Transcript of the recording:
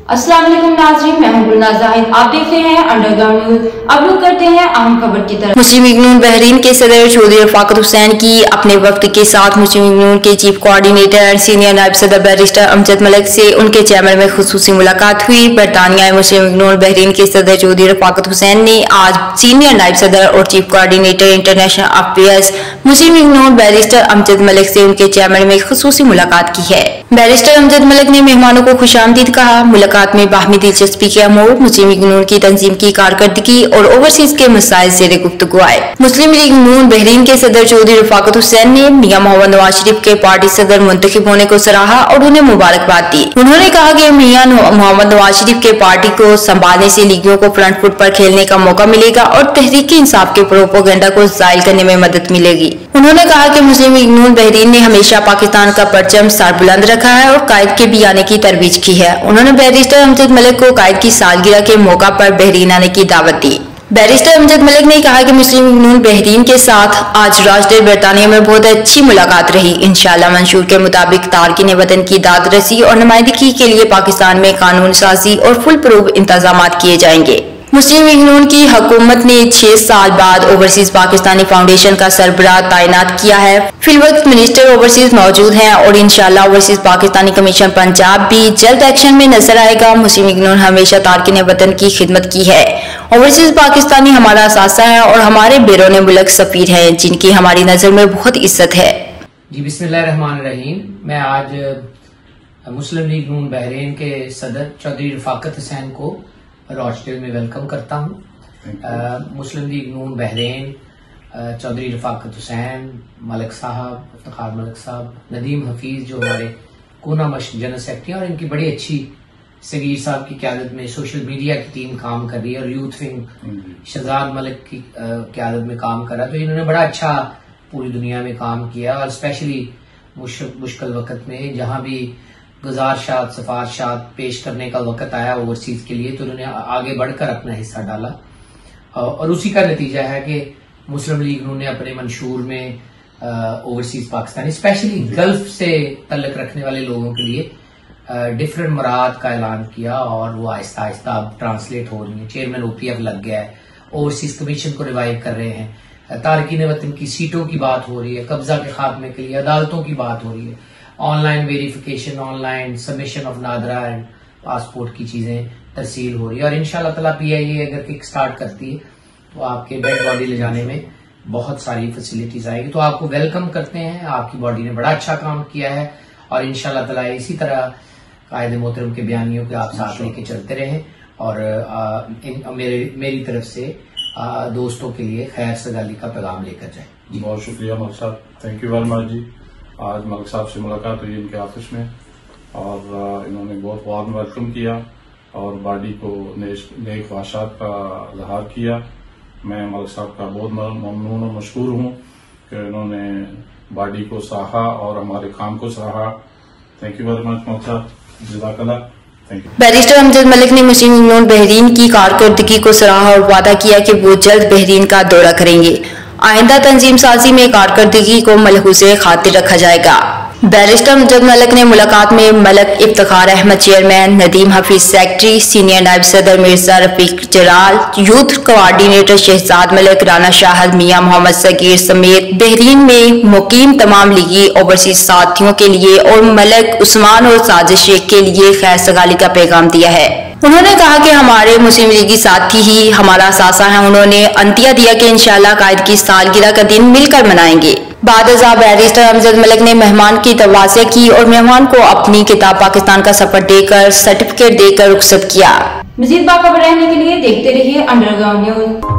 अस्सलाम वालेकुम नाज़रीन, मैं हूं गुलनाज़ जाहिद। आप देख रहे हैं अंडरग्राउंड न्यूज। अब लोग करते हैं अहम खबर की तरफ। मुस्लिम लीग नून बहरीन के सदर चौधरी रफ़ाकत हुसैन की अपने वक्त के साथ मुस्लिम लीग नून के चीफ कोऑर्डिनेटर एंड सीनियर नायब सदर बैरिस्टर अमजद मलिक से उनके चैम्बर में खुसूसी मुलाकात हुई। बरतानिया मुस्लिम लीग नून बहरीन के सदर चौधरी रफ़ाकत हुसैन ने आज सीनियर नायब सदर और चीफ कोऑर्डिनेटर इंटरनेशनल अफेयर्स मुस्लिम लीग नून बैरिस्टर अमजद मलिक से उनके चैम्बर में खुसूसी मुलाकात की है। बैरिस्टर अमजद मलिक ने मेहमानों को खुशामदीद कहा। मुलाकात में बाहमी दिलचस्पी के अमूर, मुस्लिम लीग नून की तंजीम की कारकर्दगी और ओवरसीज के मसाइल से गुफ्तगू आए। मुस्लिम लीग नून बहरीन के सदर चौधरी रफ़ाकत हुसैन ने मियां मोहम्मद नवाज शरीफ के पार्टी सदर मुंतखब होने को सराहा और उन्हें मुबारकबाद दी। उन्होंने कहा कि मियां मोहम्मद नवाज शरीफ के पार्टी को संभालने से लीगियों को फ्रंट फुट पर खेलने का मौका मिलेगा और तहरीक इंसाफ के प्रोपेगेंडा को जायल करने में मदद मिलेगी। उन्होंने कहा कि मुस्लिम लीग नून बहरीन ने हमेशा पाकिस्तान का परचम सर बुलंद रखा है और कायद के भी आने की तरवीज की है। उन्होंने बैरिस्टर अमजद मलिक को कायद की सालगिरह के मौका पर बहरीन आने की दावत दी। बैरिस्टर अमजद मलिक ने कहा कि मुस्लिम लीग नून बहरीन के साथ आज राजदर बरतानिया में बहुत अच्छी मुलाकात रही। इंशाअल्लाह मंशूर के मुताबिक तारकीन वतन की दाद रसी और नुमाइंदगी के लिए पाकिस्तान में कानून साजी और फुल प्रूफ इंतजाम किए जाएंगे। मुस्लिम लीग नून की हुकूमत ने 6 साल बाद ओवरसीज पाकिस्तानी फाउंडेशन का सरबराह तैनात किया है। फिलवक्त मिनिस्टर ओवरसीज मौजूद हैं और इंशाअल्लाह ओवरसीज पाकिस्तानी कमीशन पंजाब भी जल्द एक्शन में नजर आएगा। मुस्लिम लीग नून हमेशा तारकीन वतन की खिदमत की है। ओवरसीज पाकिस्तानी हमारा असासा है और हमारे बैरून मुल्क सफीर हैं जिनकी हमारी नजर में बहुत इज्जत है। जी बिस्मिल्लाहिर्रहमानिर्रहीम। मैं आज मुस्लिम लीग नून बहरीन के सदर चौधरी रफ़ाकत हुसैन को रॉचडेल में वेलकम करता हूँ। मुस्लिम लीग नून बहरीन चौधरी रफ़ाकत हुसैन, मलिक साहब, इफ्तिखार मलिक साहब, नदीम हफीज जो हमारे कोना मश्क जनरल सेक्रेटरी और इनकी बड़ी अच्छी सगीर साहब की क़यादत में सोशल मीडिया की टीम काम कर रही है और यूथ विंग शहजाद मलिक की क़यादत में काम कर रहा है। तो इन्होंने बड़ा अच्छा पूरी दुनिया में काम किया और स्पेशली मुश्किल वक्त में जहाँ भी गुजारिशात सिफारिशात पेश करने का वक्त आया ओवरसीज के लिए तो उन्होंने आगे बढ़कर अपना हिस्सा डाला और उसी का नतीजा है कि मुस्लिम लीग नून ने अपने मंशूर में ओवरसीज पाकिस्तानी स्पेशली गल्फ से तल्लुक रखने वाले लोगों के लिए डिफरेंट मुराद का ऐलान किया और वो आहिस्ता आहिस्ता अब ट्रांसलेट हो रही है। चेयरमैन OPF लग गया है, ओवरसीज कमीशन को रिवाइव कर रहे हैं, तारकीन वतन की सीटों की बात हो रही है, कब्जा के खात्मे के लिए अदालतों की बात हो रही है, online verification, online submission of NADRA and passport की चीजें तरसील हो रही है और इंशाल्लाह ताला PIA अगर किक स्टार्ट करती है तो आपके डेड बॉडी ले जाने में बहुत सारी फैसिलिटीज आएगी। तो आपको वेलकम करते हैं। आपकी बॉडी ने बड़ा अच्छा काम किया है और इंशाल्लाह ताला इसी तरह कायद मोहतरम के बयानियों के आप साथ लेके चलते रहें और मेरी तरफ से दोस्तों के लिए खैर सगाली का पैगाम लेकर जाए। बहुत शुक्रिया मलिक साहब, थैंक यू वेरी मच जी। आज मलिक साहब से मुलाकात हुई इनके ऑफिस में और इन्होंने बहुत वार्म वेलकम किया और बॉडी को नेक ख्वाहिशात का इजहार किया। मैं मलिक साहब का बहुत ममनून और मशहूर हूँ कि इन्होंने बॉडी को सराहा और हमारे काम को सराहा। Thank you very much Malik साहब, जज़ाकल्लाह, thank you. Barrister Amjad Malik ने मुस्लिम लीग नून बहरीन की कारकर्दगी को सराहा और वादा किया कि वो जल्द बहरीन का दौरा करेंगे। आइंदा तंजीम साजी में कारकर्दगी को मलहूज़े खातिर रखा जाएगा। बैरिस्टर अमजद मलिक ने मुलाकात में Malik Iftikhar Ahmad chairman, Nadeem Hafeez secretary, senior नायब सदर मिर्जा रफीक जलाल, यूथ कोऑर्डिनेटर शहजाद मलिक, राना शाहद, मियां मोहम्मद सगीर समेत बहरीन में मुकीम तमाम लीगी ओवरसीज साथियों के लिए और मलिक उस्मान और साजिद शेख के लिए खैर सगाली का पैगाम दिया है। उन्होंने कहा कि हमारे मुस्लिम लीगी साथी ही हमारा असासा है। उन्होंने अंतिया दिया कि इंशाअल्लाह कायद की सालगिरह का दिन मिलकर मनाएंगे। बाद बैरिस्टर अमजद मलिक ने मेहमान की तवाज़िया की और मेहमान को अपनी किताब पाकिस्तान का सफर देकर सर्टिफिकेट देकर रुखसत किया। मज़ीद बाखबर रहने के लिए देखते रहिए अंडरग्राउंड न्यूज।